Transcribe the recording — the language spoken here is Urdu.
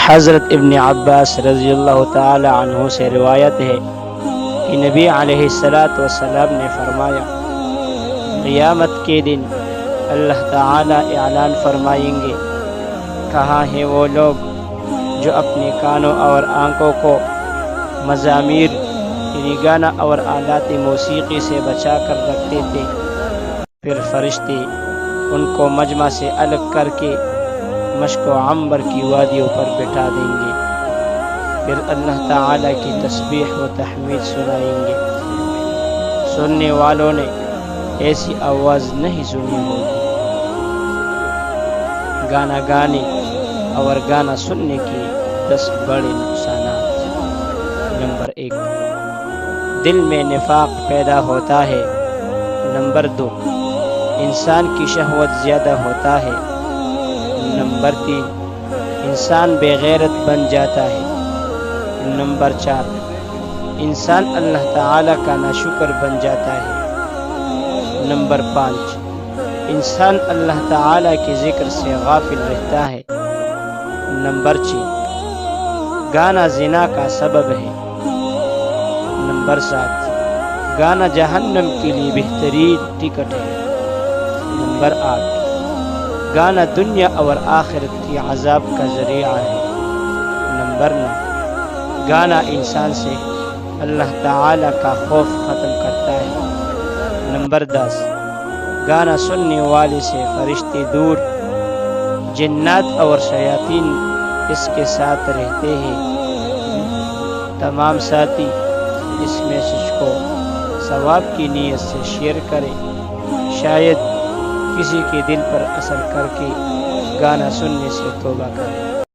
حضرت ابن عباس رضی اللہ تعالی عنہ سے روایت ہے کہ نبی علیہ الصلاۃ والسلام نے فرمایا، قیامت کے دن اللہ تعالی اعلان فرمائیں گے، کہاں ہیں وہ لوگ جو اپنے کانوں اور آنکھوں کو مزامیر یعنی گانا اور آلات موسیقی سے بچا کر رکھتے تھے؟ پھر فرشتے ان کو مجمع سے الگ کر کے مشک و عنبر کی وادیوں پر بٹھا دیں گے، پھر اللہ تعالی کی تسبیح و تحمید سنائیں گے۔ سننے والوں نے ایسی آواز نہیں سنی ہوگی۔ گانا گانے اور گانا سننے کے 10 بڑے نقصانات۔ نمبر 1، دل میں نفاق پیدا ہوتا ہے۔ نمبر 2، انسان کی شہوت زیادہ ہوتا ہے۔ نمبر 3، انسان بے غیرت بن جاتا ہے۔ نمبر 4، انسان اللہ تعالی کا ناشکر بن جاتا ہے۔ نمبر 5، انسان اللہ تعالی کے ذکر سے غافل رہتا ہے۔ نمبر 6، گانا زنا کا سبب ہے۔ نمبر 7، گانا جہنم کے لیے بہترین ٹکٹ ہے۔ نمبر 8، گانا دنیا اور آخرت کی عذاب کا ذریعہ ہے۔ نمبر 9، گانا انسان سے اللہ تعالی کا خوف ختم کرتا ہے۔ نمبر 10، گانا سننے والے سے فرشتے دور، جنات اور شیاطین اس کے ساتھ رہتے ہیں۔ تمام ساتھی اس میسج کو ثواب کی نیت سے شیئر کریں، شاید کسی کے دل پر اثر کر کے گانا سننے سے توبہ کریں۔